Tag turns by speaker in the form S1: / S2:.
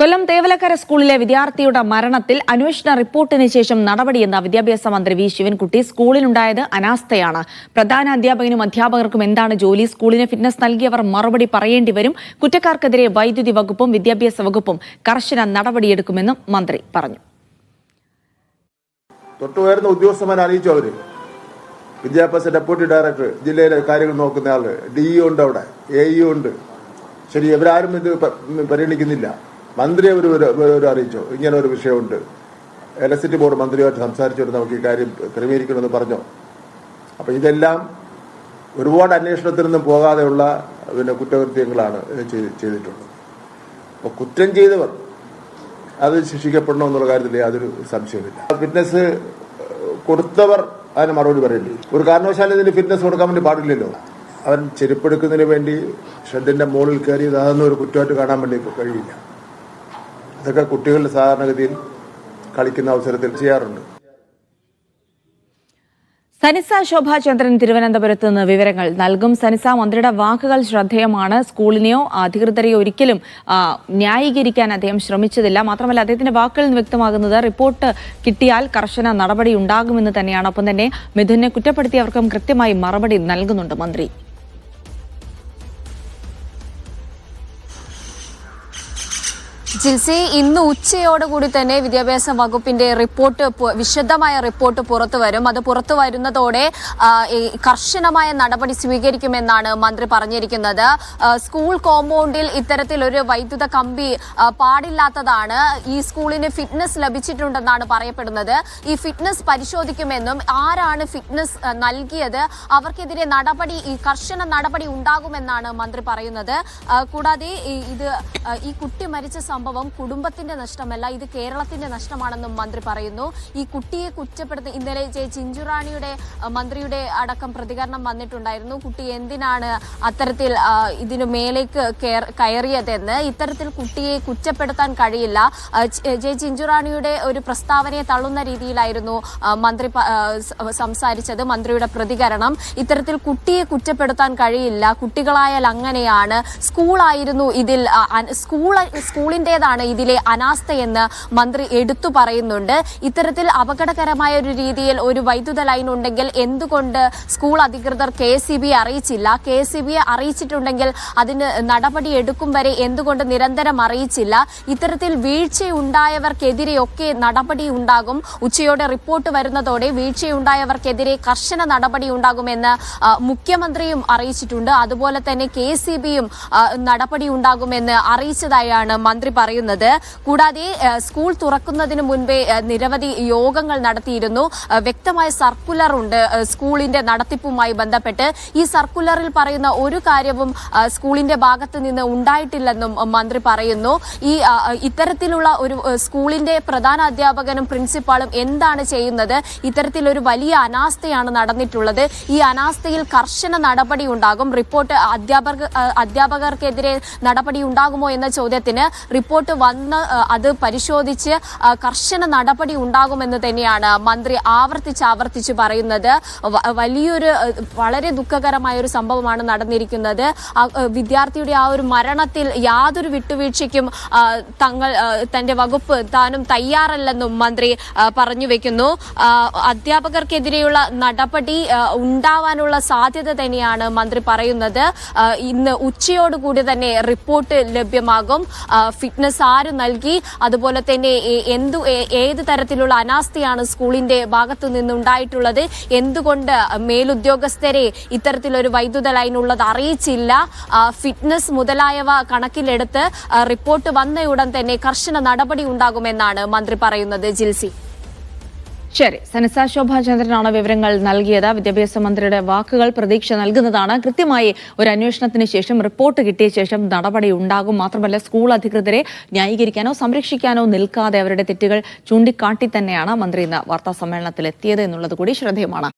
S1: കൊല്ലം തേവലക്കര സ്കൂളിലെ വിദ്യാർത്ഥിയുടെ മരണത്തിൽ അന്വേഷണ റിപ്പോർട്ടിന് ശേഷം നടപടിയെന്ന വിദ്യാഭ്യാസ മന്ത്രി വി ശിവൻകുട്ടി. സ്കൂളിലുണ്ടായത് അനാസ്ഥയാണ്. പ്രധാന അധ്യാപകനും അധ്യാപകർക്കും എന്താണ് ജോലി? സ്കൂളിന് ഫിറ്റ്നസ് നൽകിയവർ മറുപടി പറയേണ്ടി വരും. കുറ്റക്കാർക്കെതിരെ വൈദ്യുതി വകുപ്പും വിദ്യാഭ്യാസ വകുപ്പും കർശന നടപടിയെടുക്കുമെന്നും മന്ത്രി പറഞ്ഞു.
S2: തൊട്ടുയർന്ന ഉദ്യോഗസ്ഥന്മാരെ അറിയിച്ചു. അവര് വിദ്യാഭ്യാസ ഡെപ്യൂട്ടി ഡയറക്ടർ, ജില്ലയിലെ കാര്യങ്ങൾ നോക്കുന്ന ആള്, DE ഉണ്ട്, അവിടെ AE ഉണ്ട്. ശരി, ഇവരാരും ഇത് പരിഗണിക്കുന്നില്ല. മന്ത്രി അവർ അറിയിച്ചോ ഇങ്ങനെ ഒരു വിഷയമുണ്ട്, ഇലക്ട്രിസിറ്റി ബോർഡ് മന്ത്രിയുമായിട്ട് സംസാരിച്ചുകൊണ്ട് നമുക്ക് ഈ കാര്യം ക്രമീകരിക്കണമെന്ന് പറഞ്ഞോ. അപ്പൊ ഇതെല്ലാം ഒരുപാട് അന്വേഷണത്തിനൊന്നും പോകാതെയുള്ള കുറ്റകൃത്യങ്ങളാണ് ചെയ്തിട്ടുള്ളത്. അപ്പൊ കുറ്റം ചെയ്തവർ അത് ശിക്ഷിക്കപ്പെടണമെന്നുള്ള കാര്യത്തിൽ യാതൊരു സംശയമില്ല. ഫിറ്റ്നസ് കൊടുത്തവർ അതിന് മറുപടി പറയേണ്ടി. ഒരു കാരണവശാലും ഇതിന് ഫിറ്റ്നസ് കൊടുക്കാൻ വേണ്ടി പാടില്ലല്ലോ. അവൻ ചെരുപ്പെടുക്കുന്നതിന് വേണ്ടി ഷെഡിന്റെ മുകളിൽ കയറി അതൊന്നും ഒരു കുറ്റമായിട്ട് കാണാൻ വേണ്ടി കഴിയില്ല. ഇതൊക്കെ കുട്ടികളുടെ സാധാരണഗതിയിൽ കളിക്കുന്ന അവസരത്തിൽ ചെയ്യാറുണ്ട്.
S1: സനിസ ശോഭാചന്ദ്രൻ തിരുവനന്തപുരത്ത് നിന്ന് വിവരങ്ങൾ നൽകും. സനിസ, മന്ത്രിയുടെ വാക്കുകൾ ശ്രദ്ധേയമാണ്. സ്കൂളിനെയോ അധികൃതരെയോ ഒരിക്കലും ന്യായീകരിക്കാൻ അദ്ദേഹം ശ്രമിച്ചതില്ല. മാത്രമല്ല, അദ്ദേഹത്തിന്റെ വാക്കുകളിൽ നിന്ന് വ്യക്തമാകുന്നത് റിപ്പോർട്ട് കിട്ടിയാൽ കർശന നടപടി ഉണ്ടാകുമെന്ന് തന്നെയാണ്. ഒപ്പം തന്നെ മിഥുനെ കുറ്റപ്പെടുത്തിയവർക്കും കൃത്യമായി മറുപടി നൽകുന്നുണ്ട് മന്ത്രി.
S3: ജിൽസി, ഇന്ന് ഉച്ചയോടുകൂടി തന്നെ വിദ്യാഭ്യാസ വകുപ്പിന്റെ വിശദമായ റിപ്പോർട്ട് പുറത്തു വരും. അത് പുറത്തു വരുന്നതോടെ കർശനമായ നടപടി സ്വീകരിക്കുമെന്നാണ് മന്ത്രി പറഞ്ഞിരിക്കുന്നത്. സ്കൂൾ കോമ്പൗണ്ടിൽ ഇത്തരത്തിലൊരു വൈദ്യുത കമ്പി പാടില്ലാത്തതാണ്. ഈ സ്കൂളിന് ഫിറ്റ്നസ് ലഭിച്ചിട്ടുണ്ടെന്നാണ് പറയപ്പെടുന്നത്. ഈ ഫിറ്റ്നസ് പരിശോധിക്കുമെന്നും ആരാണ് ഫിറ്റ്നസ് നൽകിയത് അവർക്കെതിരെ കർശന നടപടി ഉണ്ടാകുമെന്നാണ് മന്ത്രി പറയുന്നത്. കൂടാതെ ഈ കുട്ടി മരിച്ച സംഭവം കുടുംബത്തിന്റെ നഷ്ടമല്ല, ഇത് കേരളത്തിന്റെ നഷ്ടമാണെന്നും മന്ത്രി പറയുന്നു. ഈ കുട്ടിയെ കുറ്റപ്പെടുത്തി ഇന്നലെ ചിഞ്ചുറാണിയുടെ മന്ത്രിയുടെ അടക്കം പ്രതികരണം വന്നിട്ടുണ്ടായിരുന്നു. കുട്ടി എന്തിനാണ് അത്തരത്തിൽ ഇതിനു മേലേക്ക് കയറിയതെന്ന്. ഇത്തരത്തിൽ കുട്ടിയെ കുറ്റപ്പെടുത്താൻ കഴിയില്ല. ചിഞ്ചുറാണിയുടെ ഒരു പ്രസ്താവനയെ തള്ളുന്ന രീതിയിലായിരുന്നു മന്ത്രി സംസാരിച്ചത്. മന്ത്രിയുടെ പ്രതികരണം ഇത്തരത്തിൽ കുട്ടിയെ കുറ്റപ്പെടുത്താൻ കഴിയില്ല, കുട്ടികളായാൽ അങ്ങനെയാണ്, സ്കൂളായിരുന്നു ഇതിൽ സ്കൂളിന്റെ ഇതിലെ അനാസ്ഥയെന്ന് മന്ത്രി എടുത്തു പറയുന്നുണ്ട്. ഇത്തരത്തിൽ അപകടകരമായ ഒരു രീതിയിൽ ഒരു വൈദ്യുത ലൈൻ ഉണ്ടെങ്കിൽ എന്തുകൊണ്ട് സ്കൂൾ അധികൃതർ KSEB അറിയിച്ചില്ല? KSEB അറിയിച്ചിട്ടുണ്ടെങ്കിൽ അതിന് നടപടി എടുക്കും വരെ എന്തുകൊണ്ട് നിരന്തരം അറിയിച്ചില്ല? ഇത്തരത്തിൽ വീഴ്ചയുണ്ടായവർക്കെതിരെയൊക്കെ നടപടി ഉണ്ടാകും. ഉച്ചയോടെ റിപ്പോർട്ട് വരുന്നതോടെ വീഴ്ചയുണ്ടായവർക്കെതിരെ കർശന നടപടി ഉണ്ടാകുമെന്ന് മുഖ്യമന്ത്രിയും അറിയിച്ചിട്ടുണ്ട്. അതുപോലെ തന്നെ KSEBയും നടപടി ഉണ്ടാകുമെന്ന് അറിയിച്ചതായാണ് മന്ത്രി പറയുന്നത്. കൂടാതെ സ്കൂൾ തുറക്കുന്നതിന് മുൻപേ നിരവധി യോഗങ്ങൾ നടത്തിയിരുന്നു. വ്യക്തമായ സർക്കുലർ ഉണ്ട് സ്കൂളിന്റെ നടത്തിപ്പുമായി ബന്ധപ്പെട്ട്. ഈ സർക്കുലറിൽ പറയുന്ന ഒരു കാര്യവും സ്കൂളിന്റെ ഭാഗത്ത് നിന്ന് ഉണ്ടായിട്ടില്ലെന്നും മന്ത്രി പറയുന്നു. ഇത്തരത്തിലുള്ള ഒരു സ്കൂളിന്റെ പ്രധാന അധ്യാപകനും പ്രിൻസിപ്പാളും എന്താണ് ചെയ്യുന്നത്? ഇത്തരത്തിലൊരു വലിയ അനാസ്ഥയാണ് നടന്നിട്ടുള്ളത്. ഈ അനാസ്ഥയിൽ കർശന നടപടി ഉണ്ടാകും. റിപ്പോർട്ട് അധ്യാപകർക്കെതിരെ നടപടി ഉണ്ടാകുമോ എന്ന ചോദ്യത്തിന് റിപ്പോർട്ട് വന്ന് അത് പരിശോധിച്ച് കർശന നടപടി ഉണ്ടാകുമെന്ന് തന്നെയാണ് മന്ത്രി ആവർത്തിച്ച് പറയുന്നത്. വളരെ ദുഃഖകരമായ ഒരു സംഭവമാണ് നടന്നിരിക്കുന്നത്. വിദ്യാർത്ഥിയുടെ ആ ഒരു മരണത്തിൽ യാതൊരു വിട്ടുവീഴ്ചയ്ക്കും തന്റെ വകുപ്പ് താനും തയ്യാറല്ലെന്നും മന്ത്രി പറഞ്ഞു വെക്കുന്നു. അധ്യാപകർക്കെതിരെയുള്ള നടപടി ഉണ്ടാവാനുള്ള സാധ്യത തന്നെയാണ് മന്ത്രി പറയുന്നത്. ഇന്ന് ഉച്ചയോടുകൂടി തന്നെ റിപ്പോർട്ട് ലഭ്യമാകും. ഫിറ്റ്നസ് ആര് നൽകി, അതുപോലെ തന്നെ ഏത് തരത്തിലുള്ള അനാസ്ഥയാണ് സ്കൂളിന്റെ ഭാഗത്തു നിന്നുണ്ടായിട്ടുള്ളത്, എന്തുകൊണ്ട് മേലുദ്യോഗസ്ഥരെ ഇത്തരത്തിലൊരു വൈദ്യുത ലൈൻ ഉള്ളത് അറിയിച്ചില്ല, ഫിറ്റ്നസ് മുതലായവ കണക്കിലെടുത്ത് റിപ്പോർട്ട് വന്നയുടൻ തന്നെ കർശന നടപടി ഉണ്ടാകുമെന്നാണ് മന്ത്രി പറയുന്നത്. ജിൽസി,
S1: ശരി, സനിസ ശോഭാചന്ദ്രനാണ് വിവരങ്ങൾ നൽകിയത്. വിദ്യാഭ്യാസ മന്ത്രിയുടെ വാക്കുകൾ പ്രതീക്ഷ നൽകുന്നതാണ്. കൃത്യമായി ഒരു അന്വേഷണത്തിന് ശേഷം റിപ്പോർട്ട് കിട്ടിയ ശേഷം നടപടി ഉണ്ടാകും. മാത്രമല്ല, സ്കൂൾ അധികൃതരെ ന്യായീകരിക്കാനോ സംരക്ഷിക്കാനോ നിൽക്കാതെ അവരുടെ തെറ്റുകൾ ചൂണ്ടിക്കാട്ടി തന്നെയാണ് മന്ത്രി ഇന്ന് വാർത്താ സമ്മേളനത്തിൽ എത്തിയത് എന്നുള്ളത് കൂടി ശ്രദ്ധേയമാണ്.